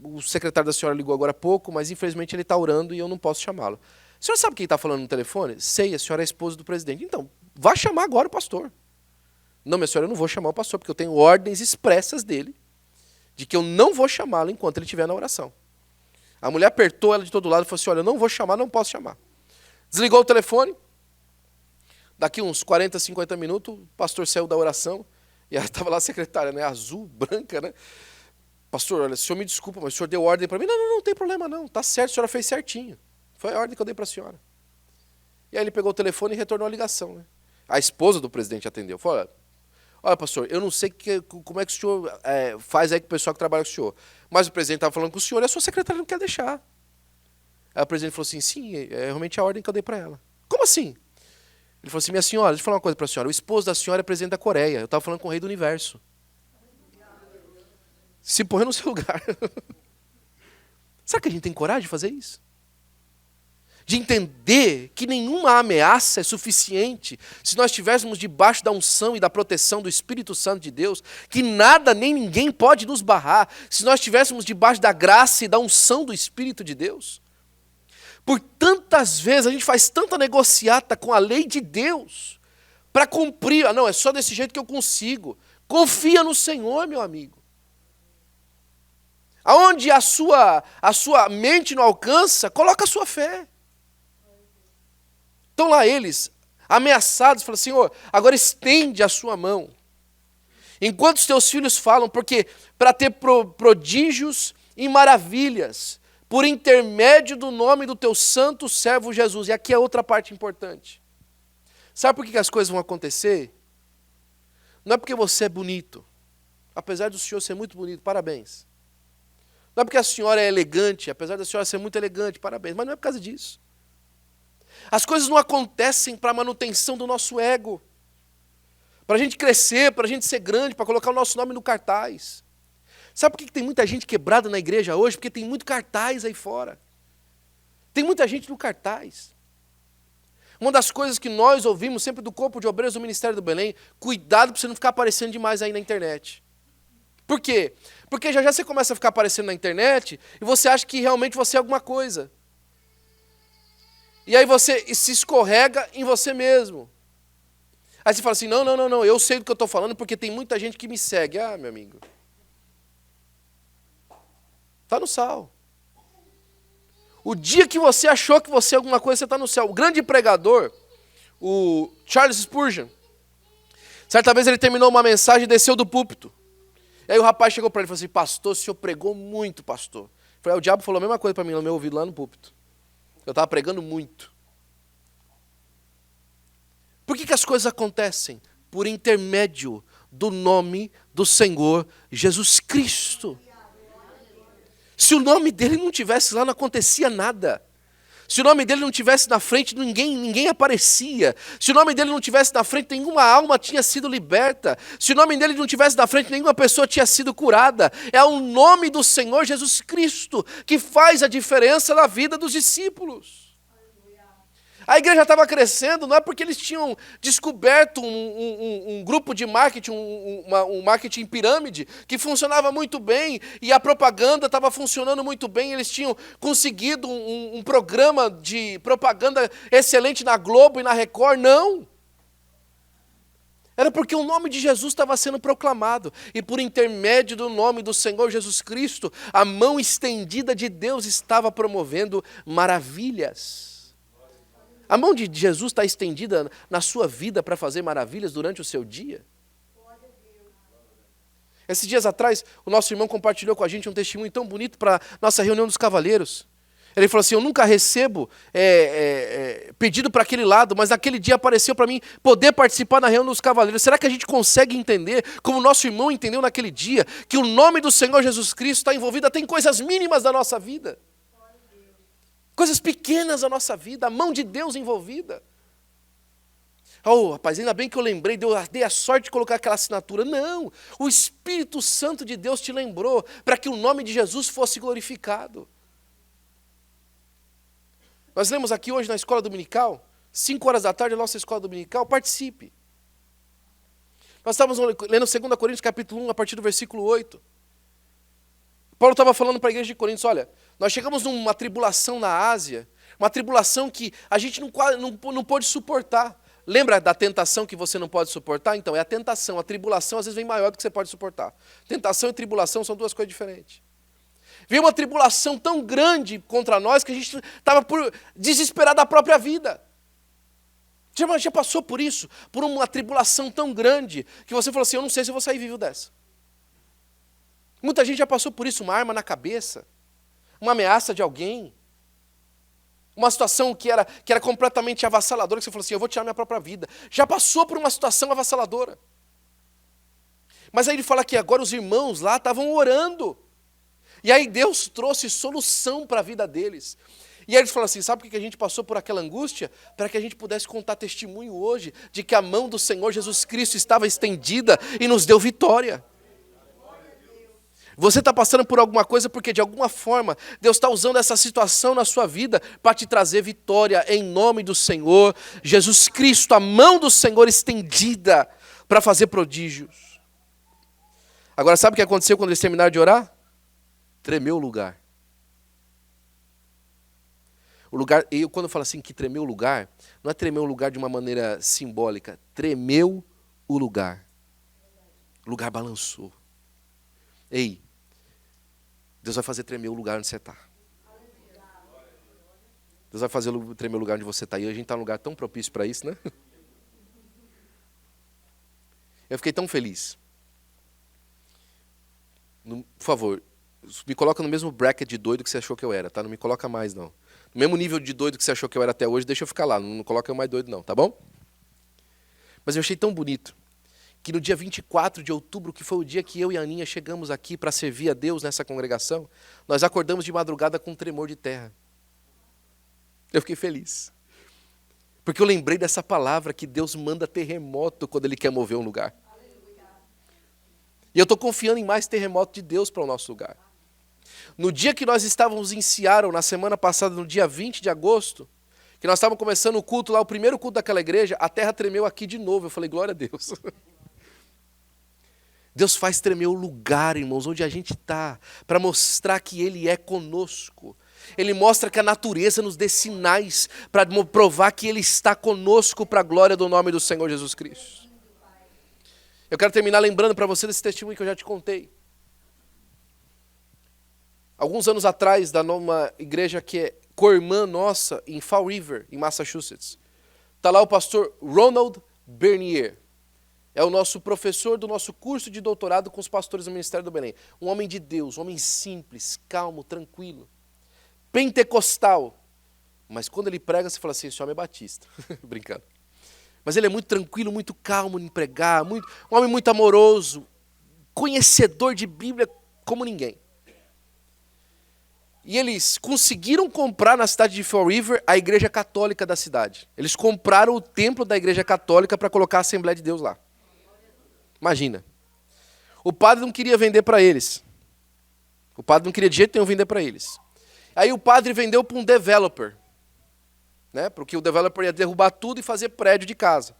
o secretário da senhora ligou agora há pouco, mas infelizmente ele está orando e eu não posso chamá-lo. A senhora sabe quem está falando no telefone? Sei, a senhora é a esposa do presidente. Então, vá chamar agora o pastor. Não, minha senhora, eu não vou chamar o pastor, porque eu tenho ordens expressas dele de que eu não vou chamá-lo enquanto ele estiver na oração. A mulher apertou ela de todo lado e falou assim: olha, eu não vou chamar, não posso chamar. Desligou o telefone. Daqui uns 40, 50 minutos, o pastor saiu da oração. E ela estava lá a secretária, né, azul, branca, né? Pastor, olha, o senhor me desculpa, mas o senhor deu ordem para mim. Não tem problema não, tá certo, a senhora fez certinho. Foi a ordem que eu dei para a senhora. E aí ele pegou o telefone e retornou a ligação. Né? A esposa do presidente atendeu. Falou: olha, pastor, eu não sei como é que o senhor faz aí com o pessoal que trabalha com o senhor, mas o presidente estava falando com o senhor e a sua secretária não quer deixar. Aí o presidente falou assim: sim, é realmente a ordem que eu dei para ela. Como assim? Ele falou assim: minha senhora, deixa eu falar uma coisa para a senhora. O esposo da senhora é presidente da Coreia. Eu estava falando com o rei do universo. Se pôr no seu lugar. Será que a gente tem coragem de fazer isso? De entender que nenhuma ameaça é suficiente se nós estivéssemos debaixo da unção e da proteção do Espírito Santo de Deus, que nada nem ninguém pode nos barrar, se nós estivéssemos debaixo da graça e da unção do Espírito de Deus. Por tantas vezes a gente faz tanta negociata com a lei de Deus para cumprir. Não, é só desse jeito que eu consigo. Confia no Senhor, meu amigo. Aonde a sua mente não alcança, coloca a sua fé. Estão lá eles, ameaçados, falam, Senhor, agora estende a sua mão. Enquanto os teus filhos falam, porque para ter prodígios e maravilhas, por intermédio do nome do teu santo servo Jesus. E aqui é outra parte importante. Sabe por que as coisas vão acontecer? Não é porque você é bonito, apesar do senhor ser muito bonito, parabéns. Não é porque a senhora é elegante, apesar da senhora ser muito elegante, parabéns, mas não é por causa disso. As coisas não acontecem para a manutenção do nosso ego, para a gente crescer, para a gente ser grande, para colocar o nosso nome no cartaz. Sabe por que tem muita gente quebrada na igreja hoje? Porque tem muito cartaz aí fora. Tem muita gente no cartaz. Uma das coisas que nós ouvimos sempre do corpo de obreiros do Ministério do Belém, cuidado para você não ficar aparecendo demais aí na internet. Por quê? Porque já você começa a ficar aparecendo na internet e você acha que realmente você é alguma coisa. E aí você se escorrega em você mesmo. Aí você fala assim, não, eu sei do que eu estou falando porque tem muita gente que me segue. Ah, meu amigo. Está no sal. O dia que você achou que você é alguma coisa, você está no céu. O grande pregador, o Charles Spurgeon, certa vez ele terminou uma mensagem e desceu do púlpito. E aí o rapaz chegou para ele e falou assim, pastor, o senhor pregou muito, pastor. O diabo falou a mesma coisa para mim no meu ouvido lá no púlpito. Eu estava pregando muito. Por que as coisas acontecem? Por intermédio do nome do Senhor Jesus Cristo. Se o nome dele não tivesse lá, não acontecia nada. Se o nome dele não tivesse na frente, ninguém aparecia. Se o nome dele não tivesse na frente, nenhuma alma tinha sido liberta. Se o nome dele não tivesse na frente, nenhuma pessoa tinha sido curada. É o nome do Senhor Jesus Cristo que faz a diferença na vida dos discípulos. A igreja estava crescendo, não é porque eles tinham descoberto um grupo de marketing, um marketing pirâmide, que funcionava muito bem, e a propaganda estava funcionando muito bem, eles tinham conseguido um programa de propaganda excelente na Globo e na Record, não. Era porque o nome de Jesus estava sendo proclamado, e por intermédio do nome do Senhor Jesus Cristo, a mão estendida de Deus estava promovendo maravilhas. A mão de Jesus está estendida na sua vida para fazer maravilhas durante o seu dia? Esses dias atrás, o nosso irmão compartilhou com a gente um testemunho tão bonito para a nossa reunião dos cavaleiros. Ele falou assim, eu nunca recebo pedido para aquele lado, mas naquele dia apareceu para mim poder participar na reunião dos cavaleiros. Será que a gente consegue entender, como o nosso irmão entendeu naquele dia, que o nome do Senhor Jesus Cristo está envolvido até em coisas mínimas da nossa vida? Coisas pequenas da nossa vida, a mão de Deus envolvida. Oh, rapaz, ainda bem que eu lembrei, dei a sorte de colocar aquela assinatura. Não, o Espírito Santo de Deus te lembrou para que o nome de Jesus fosse glorificado. Nós lemos aqui hoje na escola dominical, 5 horas da tarde, a nossa escola dominical, participe. Nós estávamos lendo 2 Coríntios capítulo 1, a partir do versículo 8. Paulo estava falando para a igreja de Coríntios, olha, nós chegamos numa tribulação na Ásia, uma tribulação que a gente não pôde suportar. Lembra da tentação que você não pode suportar? Então, é a tentação. A tribulação às vezes vem maior do que você pode suportar. Tentação e tribulação são duas coisas diferentes. Veio uma tribulação tão grande contra nós que a gente estava por desesperar da própria vida. Já passou por isso? Por uma tribulação tão grande que você falou assim, eu não sei se eu vou sair vivo dessa. Muita gente já passou por isso, uma arma na cabeça, uma ameaça de alguém, uma situação que era completamente avassaladora, que você falou assim, eu vou tirar minha própria vida. Já passou por uma situação avassaladora. Mas aí ele fala que agora os irmãos lá estavam orando. E aí Deus trouxe solução para a vida deles. E aí eles falam assim, sabe por que a gente passou por aquela angústia? Para que a gente pudesse contar testemunho hoje de que a mão do Senhor Jesus Cristo estava estendida e nos deu vitória. Você está passando por alguma coisa porque, de alguma forma, Deus está usando essa situação na sua vida para te trazer vitória em nome do Senhor Jesus Cristo. A mão do Senhor estendida para fazer prodígios. Agora, sabe o que aconteceu quando eles terminaram de orar? Tremeu o lugar. O lugar, eu quando eu falo assim que tremeu o lugar, não é tremer o lugar de uma maneira simbólica. Tremeu o lugar. O lugar balançou. Ei, Deus vai fazer tremer o lugar onde você está. Deus vai fazer tremer o lugar onde você está. E a gente está num lugar tão propício para isso, né? Eu fiquei tão feliz. Por favor, me coloca no mesmo bracket de doido que você achou que eu era, tá? Não me coloca mais, não. No mesmo nível de doido que você achou que eu era até hoje, deixa eu ficar lá. Não coloca eu mais doido, não, tá bom? Mas eu achei tão bonito que no dia 24 de outubro, que foi o dia que eu e a Aninha chegamos aqui para servir a Deus nessa congregação, nós acordamos de madrugada com um tremor de terra. Eu fiquei feliz. Porque eu lembrei dessa palavra que Deus manda terremoto quando Ele quer mover um lugar. E eu estou confiando em mais terremoto de Deus para o nosso lugar. No dia que nós estávamos em Seattle, na semana passada, no dia 20 de agosto, que nós estávamos começando o culto lá, o primeiro culto daquela igreja, a terra tremeu aqui de novo. Eu falei, glória a Deus. Deus faz tremer o lugar, irmãos, onde a gente está, para mostrar que Ele é conosco. Ele mostra que a natureza nos dê sinais para provar que Ele está conosco para a glória do nome do Senhor Jesus Cristo. Eu quero terminar lembrando para você desse testemunho que eu já te contei. Alguns anos atrás, numa igreja que é co-irmã nossa, em Fall River, em Massachusetts, está lá o pastor Ronald Bernier. É o nosso professor do nosso curso de doutorado com os pastores do Ministério do Belém. Um homem de Deus, um homem simples, calmo, tranquilo, pentecostal. Mas quando ele prega, você fala assim, esse homem é batista. Brincando. Mas ele é muito tranquilo, muito calmo em pregar, um homem muito amoroso, conhecedor de Bíblia como ninguém. E eles conseguiram comprar na cidade de Fall River a igreja católica da cidade. Eles compraram o templo da igreja católica para colocar a Assembleia de Deus lá. Imagina. O padre não queria vender para eles. O padre não queria de jeito nenhum vender para eles. Aí o padre vendeu para um developer. Né? Porque o developer ia derrubar tudo e fazer prédio de casa.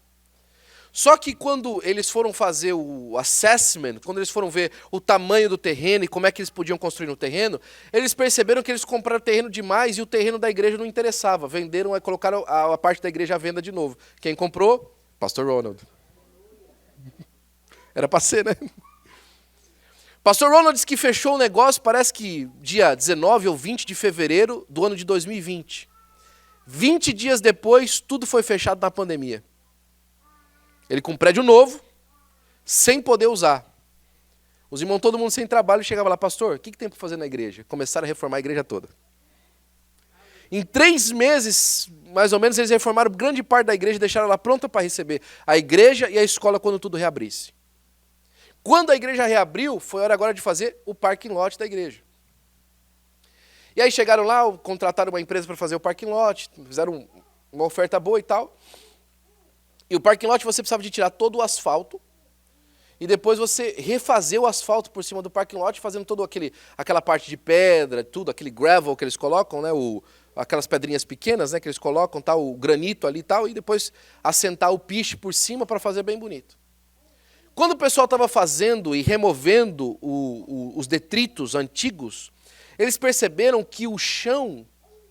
Só que quando eles foram fazer o assessment, quando eles foram ver o tamanho do terreno e como é que eles podiam construir no terreno, eles perceberam que eles compraram terreno demais e o terreno da igreja não interessava. Venderam e colocaram a parte da igreja à venda de novo. Quem comprou? Pastor Ronald. Era para ser, né? Pastor Ronald disse que fechou o negócio, parece que dia 19 ou 20 de fevereiro do ano de 2020. 20 dias depois, tudo foi fechado na pandemia. Ele com um prédio novo, sem poder usar. Os irmãos, todo mundo sem trabalho, chegava lá, pastor, o que tem para fazer na igreja? Começaram a reformar a igreja toda. Em 3 meses, mais ou menos, eles reformaram grande parte da igreja e deixaram ela pronta para receber a igreja e a escola quando tudo reabrisse. Quando a igreja reabriu, foi hora agora de fazer o parking lot da igreja. E aí chegaram lá, contrataram uma empresa para fazer o parking lot, fizeram uma oferta boa e tal. E o parking lot você precisava de tirar todo o asfalto e depois você refazer o asfalto por cima do parking lot, fazendo toda aquela parte de pedra, tudo, aquele gravel que eles colocam, né, aquelas pedrinhas pequenas, né, que eles colocam, tá, o granito ali e tal, e depois assentar o piche por cima para fazer bem bonito. Quando o pessoal estava fazendo e removendo os detritos antigos, eles perceberam que o chão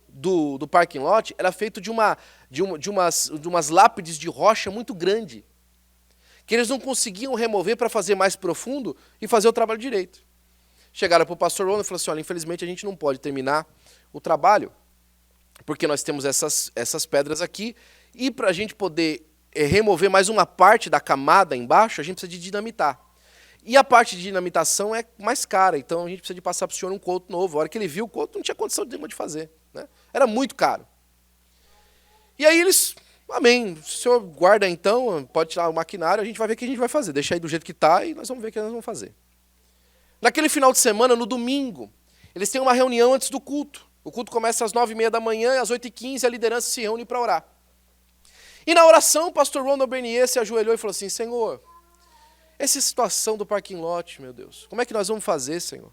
do parking lot era feito de umas lápides de rocha muito grande, que eles não conseguiam remover para fazer mais profundo e fazer o trabalho direito. Chegaram para o pastor Ronald e falaram assim, olha, infelizmente a gente não pode terminar o trabalho, porque nós temos essas pedras aqui, e para a gente poder remover mais uma parte da camada embaixo, a gente precisa de dinamitar. E a parte de dinamitação é mais cara, então a gente precisa de passar para o senhor um quote novo. A hora que ele viu o quote, não tinha condição nenhuma de fazer. Né? Era muito caro. E aí eles, amém, o senhor guarda então, pode tirar o maquinário, a gente vai ver o que a gente vai fazer. Deixa aí do jeito que está e nós vamos ver o que nós vamos fazer. Naquele final de semana, no domingo, eles têm uma reunião antes do culto. O culto começa às 9h30 da manhã, às 8h15 a liderança se reúne para orar. E na oração, o pastor Ronald Bernier se ajoelhou e falou assim, Senhor, Essa situação do parking lot, meu Deus. Como é que nós vamos fazer, Senhor?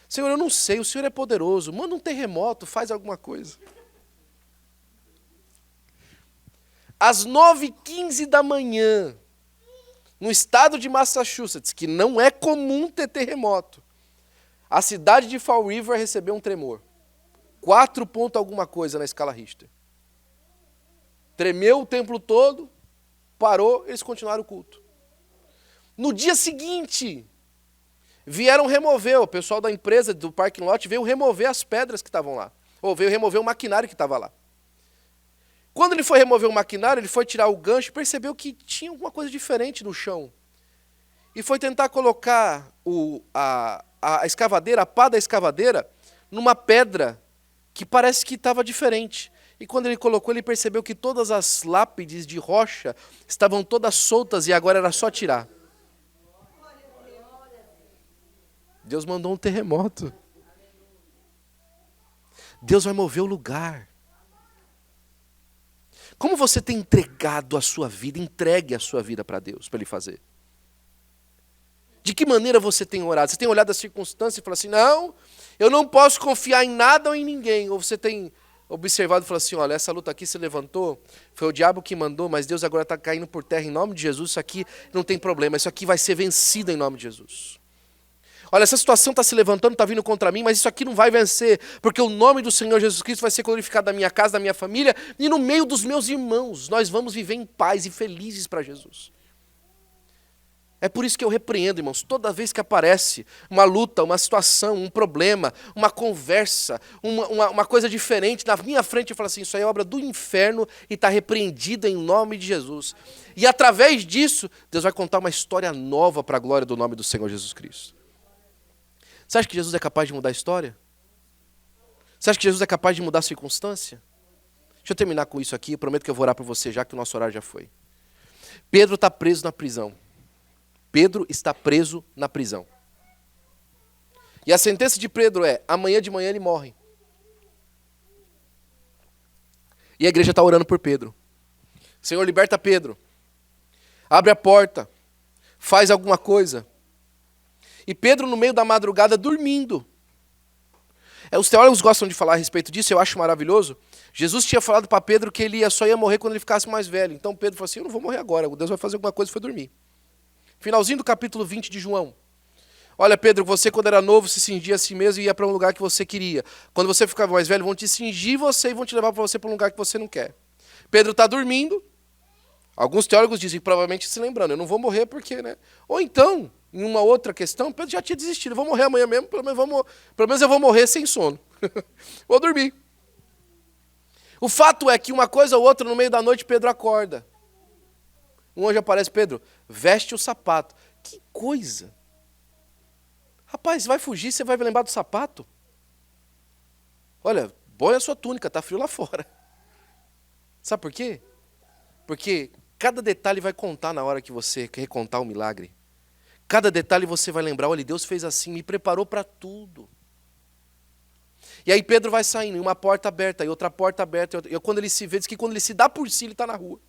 Senhor, eu não sei, o Senhor é poderoso. Manda um terremoto, faz alguma coisa. Às 9h15 da manhã, no estado de Massachusetts, que não é comum ter terremoto, a cidade de Fall River recebeu um tremor. 4 ponto alguma coisa na escala Richter. Tremeu o templo todo, parou, eles continuaram o culto. No dia seguinte, vieram remover, o pessoal da empresa do parking lot veio remover as pedras que estavam lá. Ou veio remover o maquinário que estava lá. Quando ele foi remover o maquinário, ele foi tirar o gancho e percebeu que tinha alguma coisa diferente no chão. E foi tentar colocar a escavadeira, a pá da escavadeira, numa pedra que parece que estava diferente. E quando ele colocou, ele percebeu que todas as lápides de rocha estavam todas soltas e agora era só tirar. Deus mandou um terremoto. Deus vai mover o lugar. Como você tem entregado a sua vida? Entregue a sua vida para Deus, para Ele fazer. De que maneira você tem orado? Você tem olhado as circunstâncias e falado assim, não, eu não posso confiar em nada ou em ninguém. Ou você tem observado e falado assim, olha, essa luta aqui se levantou, foi o diabo que mandou, mas Deus agora está caindo por terra em nome de Jesus, isso aqui não tem problema, isso aqui vai ser vencido em nome de Jesus. Olha, essa situação está se levantando, está vindo contra mim, mas isso aqui não vai vencer, porque o nome do Senhor Jesus Cristo vai ser glorificado na minha casa, na minha família e no meio dos meus irmãos. Nós vamos viver em paz e felizes para Jesus. É por isso que eu repreendo, irmãos, toda vez que aparece uma luta, uma situação, um problema, uma conversa, uma coisa diferente, na minha frente eu falo assim, isso aí é obra do inferno e está repreendido em nome de Jesus. E através disso, Deus vai contar uma história nova para a glória do nome do Senhor Jesus Cristo. Você acha que Jesus é capaz de mudar a história? Você acha que Jesus é capaz de mudar a circunstância? Deixa eu terminar com isso aqui, eu prometo que eu vou orar por você já que o nosso horário já foi. Pedro está preso na prisão. Pedro está preso na prisão. E a sentença de Pedro é, amanhã de manhã ele morre. E a igreja está orando por Pedro. Senhor, liberta Pedro. Abre a porta. Faz alguma coisa. E Pedro, no meio da madrugada, dormindo. Os teólogos gostam de falar a respeito disso, eu acho maravilhoso. Jesus tinha falado para Pedro que ele só ia morrer quando ele ficasse mais velho. Então Pedro falou assim, eu não vou morrer agora, Deus vai fazer alguma coisa e foi dormir. Finalzinho do capítulo 20 de João. Olha, Pedro, você quando era novo se cingia a si mesmo e ia para um lugar que você queria. Quando você ficar mais velho, vão te cingir você e vão te levar para você para um lugar que você não quer. Pedro está dormindo. Alguns teólogos dizem, provavelmente se lembrando, eu não vou morrer porque, né? Ou então, em uma outra questão, Pedro já tinha desistido, eu vou morrer amanhã mesmo, pelo menos eu vou morrer sem sono. Vou dormir. O fato é que uma coisa ou outra, no meio da noite, Pedro acorda. Um anjo aparece, Pedro, veste o sapato. Que coisa! Rapaz, vai fugir, você vai lembrar do sapato? Olha, põe a sua túnica, tá frio lá fora. Sabe por quê? Porque cada detalhe vai contar na hora que você quer recontar o milagre. Cada detalhe você vai lembrar, olha, Deus fez assim, me preparou para tudo. E aí Pedro vai saindo, e uma porta aberta, e outra porta aberta, e quando ele se vê, diz que quando ele se dá por si, ele está na rua.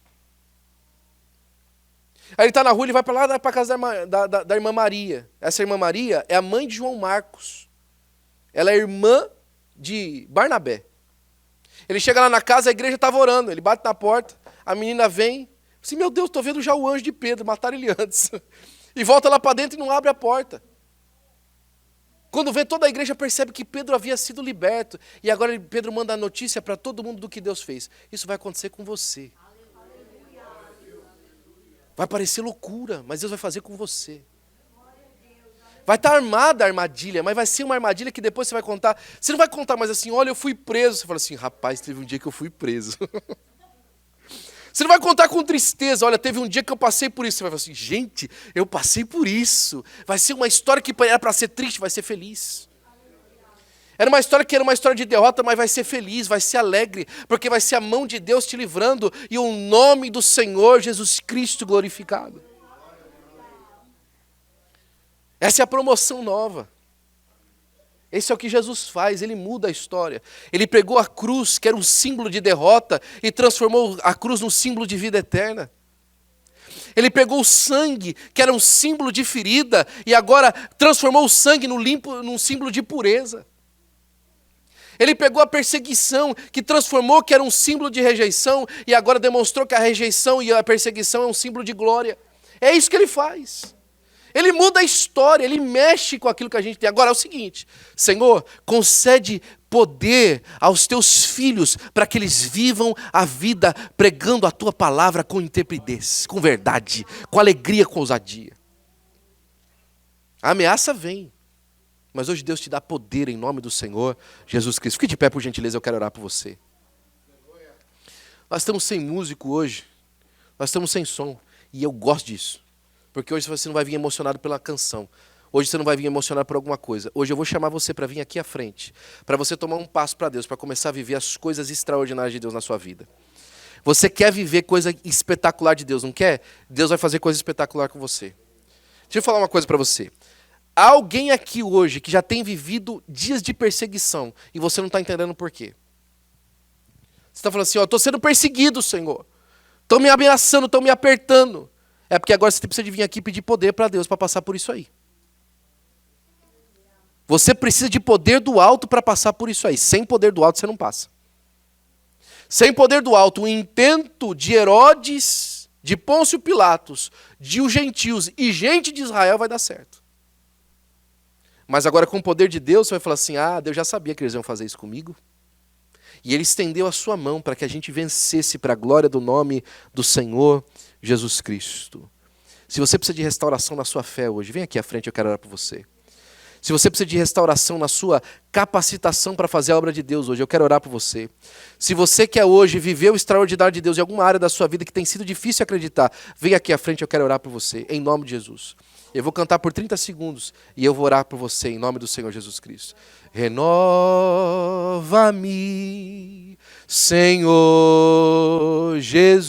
Aí ele está na rua, ele vai para lá, para a casa da irmã Maria. Essa irmã Maria é a mãe de João Marcos. Ela é irmã de Barnabé. Ele chega lá na casa, a igreja estava orando, ele bate na porta, a menina vem, assim, meu Deus, estou vendo já o anjo de Pedro, mataram ele antes. E volta lá para dentro e não abre a porta. Quando vê, toda a igreja percebe que Pedro havia sido liberto. E agora Pedro manda a notícia para todo mundo do que Deus fez. Isso vai acontecer com você. Vai parecer loucura, mas Deus vai fazer com você. Vai estar armada a armadilha, mas vai ser uma armadilha que depois você vai contar. Você não vai contar mais assim, olha, eu fui preso. Você fala assim, rapaz, teve um dia que eu fui preso. Você não vai contar com tristeza, olha, teve um dia que eu passei por isso. Você vai falar assim, gente, eu passei por isso. Vai ser uma história que era para ser triste, vai ser feliz. Era uma história que era uma história de derrota, mas vai ser feliz, vai ser alegre, porque vai ser a mão de Deus te livrando e o nome do Senhor Jesus Cristo glorificado. Essa é a promoção nova. Esse é o que Jesus faz, ele muda a história. Ele pegou a cruz, que era um símbolo de derrota, e transformou a cruz num símbolo de vida eterna. Ele pegou o sangue, que era um símbolo de ferida, e agora transformou o sangue num símbolo de pureza. Ele pegou a perseguição, que transformou, que era um símbolo de rejeição, e agora demonstrou que a rejeição e a perseguição é um símbolo de glória. É isso que ele faz. Ele muda a história, ele mexe com aquilo que a gente tem. Agora é o seguinte: Senhor, concede poder aos teus filhos para que eles vivam a vida pregando a tua palavra com intrepidez, com verdade, com alegria, com ousadia. A ameaça vem, mas hoje Deus te dá poder em nome do Senhor Jesus Cristo. Fique de pé, por gentileza, eu quero orar por você. Nós estamos sem músico hoje, nós estamos sem som, e eu gosto disso, porque hoje você não vai vir emocionado pela canção. Hoje você não vai vir emocionado por alguma coisa. Hoje eu vou chamar você para vir aqui à frente, para você tomar um passo para Deus, para começar a viver as coisas extraordinárias de Deus na sua vida. Você quer viver coisa espetacular de Deus, não quer? Deus vai fazer coisa espetacular com você. Deixa eu falar uma coisa para você. Há alguém aqui hoje que já tem vivido dias de perseguição e você não está entendendo por quê. Você está falando assim, estou sendo perseguido, Senhor. Estão me ameaçando, estão me apertando. É porque agora você precisa de vir aqui pedir poder para Deus para passar por isso aí. Você precisa de poder do alto para passar por isso aí. Sem poder do alto você não passa. Sem poder do alto, o intento de Herodes, de Pôncio Pilatos, de os gentios e gente de Israel vai dar certo. Mas agora com o poder de Deus, você vai falar assim, Deus já sabia que eles iam fazer isso comigo. E Ele estendeu a sua mão para que a gente vencesse para a glória do nome do Senhor Jesus Cristo. Se você precisa de restauração na sua fé hoje, vem aqui à frente, eu quero orar por você. Se você precisa de restauração na sua capacitação para fazer a obra de Deus hoje, eu quero orar por você. Se você quer hoje viver o extraordinário de Deus em alguma área da sua vida que tem sido difícil acreditar, vem aqui à frente, eu quero orar por você, em nome de Jesus. Eu vou cantar por 30 segundos e eu vou orar por você em nome do Senhor Jesus Cristo. Renova-me, Senhor Jesus.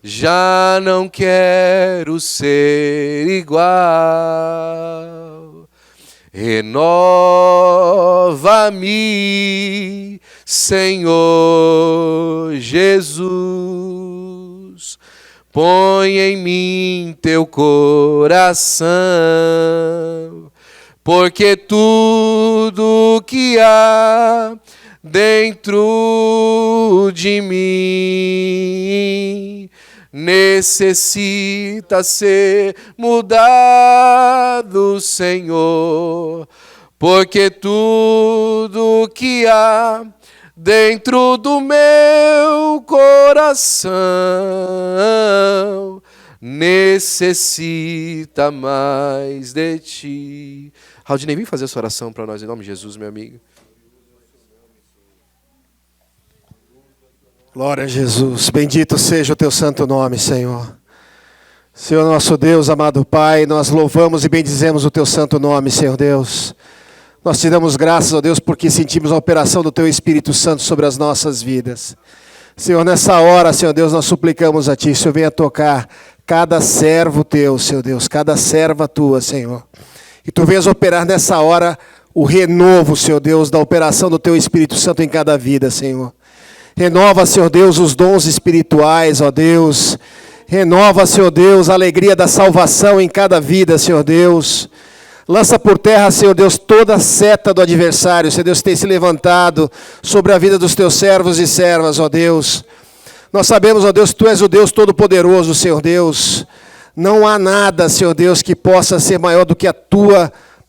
Já não quero ser igual. Renova-me, Senhor Jesus. Põe em mim teu coração, porque tudo que há dentro de mim necessita ser mudado, Senhor, porque tudo que há dentro do meu coração necessita mais de ti. Raudinei, vem fazer essa oração para nós em nome de Jesus, meu amigo. Glória a Jesus, bendito seja o teu santo nome, Senhor. Senhor nosso Deus, amado Pai, nós louvamos e bendizemos o teu santo nome, Senhor Deus. Nós te damos graças, ó Deus, porque sentimos a operação do teu Espírito Santo sobre as nossas vidas. Senhor, nessa hora, Senhor Deus, nós suplicamos a ti, Senhor, venha tocar cada servo teu, Senhor Deus, cada serva tua, Senhor. E tu venhas operar nessa hora o renovo, Senhor Deus, da operação do teu Espírito Santo em cada vida, Senhor. Renova, Senhor Deus, os dons espirituais, ó Deus. Renova, Senhor Deus, a alegria da salvação em cada vida, Senhor Deus. Lança por terra, Senhor Deus, toda a seta do adversário, Senhor Deus, tem se levantado sobre a vida dos teus servos e servas, ó Deus. Nós sabemos, ó Deus, que tu és o Deus Todo-Poderoso, Senhor Deus. Não há nada, Senhor Deus, que possa ser maior do que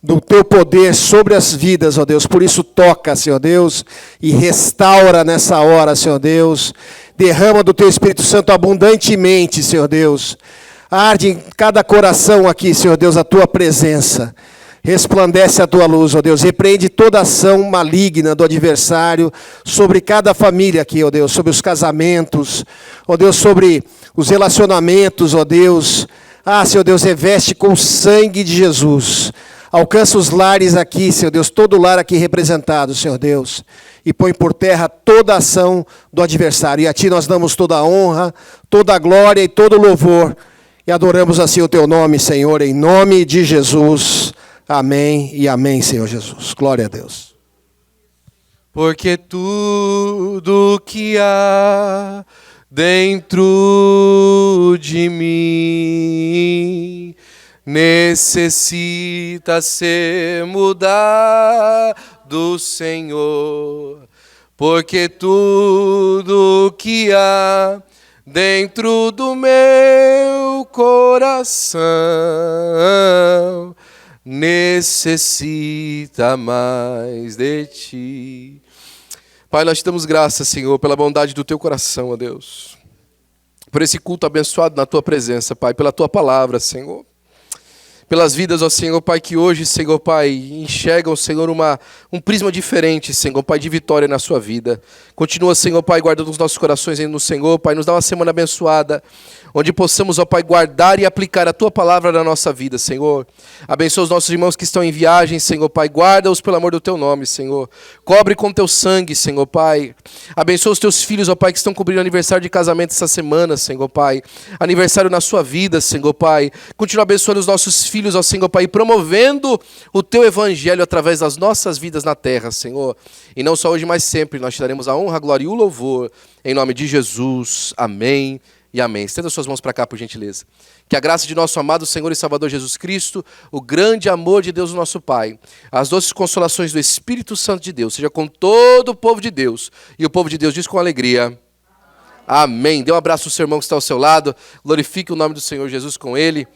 do teu poder sobre as vidas, ó Deus. Por isso toca, Senhor Deus, e restaura nessa hora, Senhor Deus. Derrama do teu Espírito Santo abundantemente, Senhor Deus. Arde em cada coração aqui, Senhor Deus, a tua presença. Resplandece a tua luz, ó Deus. Repreende toda ação maligna do adversário sobre cada família aqui, ó Deus. Sobre os casamentos, ó Deus, sobre os relacionamentos, ó Deus. Senhor Deus, reveste com o sangue de Jesus. Alcança os lares aqui, Senhor Deus, todo lar aqui representado, Senhor Deus, e põe por terra toda a ação do adversário. E a Ti nós damos toda a honra, toda a glória e todo o louvor, e adoramos assim o Teu nome, Senhor, em nome de Jesus. Amém e amém, Senhor Jesus. Glória a Deus. Porque tudo que há dentro de mim necessita ser mudado, Senhor, porque tudo que há dentro do meu coração necessita mais de ti. Pai, nós te damos graças, Senhor, pela bondade do teu coração, ó Deus. Por esse culto abençoado na tua presença, Pai, pela tua palavra, Senhor. Pelas vidas, ó Senhor, Pai, que hoje, Senhor, Pai, enxergam, Senhor, um prisma diferente, Senhor, Pai, de vitória na sua vida. Continua, Senhor, Pai, guardando os nossos corações no Senhor, Pai, nos dá uma semana abençoada, onde possamos, ó Pai, guardar e aplicar a tua palavra na nossa vida, Senhor. Abençoa os nossos irmãos que estão em viagem, Senhor, Pai, guarda-os pelo amor do teu nome, Senhor. Cobre com teu sangue, Senhor, Pai. Abençoa os teus filhos, ó Pai, que estão cobrindo aniversário de casamento essa semana, Senhor, Pai. Aniversário na sua vida, Senhor, Pai. Continua abençoando os nossos filhos, ó Senhor, Pai, promovendo o teu evangelho através das nossas vidas na terra, Senhor. E não só hoje, mas sempre, nós te daremos a honra, a glória e o louvor, em nome de Jesus. Amém e amém. Estenda suas mãos para cá, por gentileza. Que a graça de nosso amado Senhor e Salvador Jesus Cristo, o grande amor de Deus, o nosso Pai, as doces consolações do Espírito Santo de Deus, seja com todo o povo de Deus. E o povo de Deus diz com alegria: amém. Dê um abraço ao seu irmão que está ao seu lado. Glorifique o nome do Senhor Jesus com ele.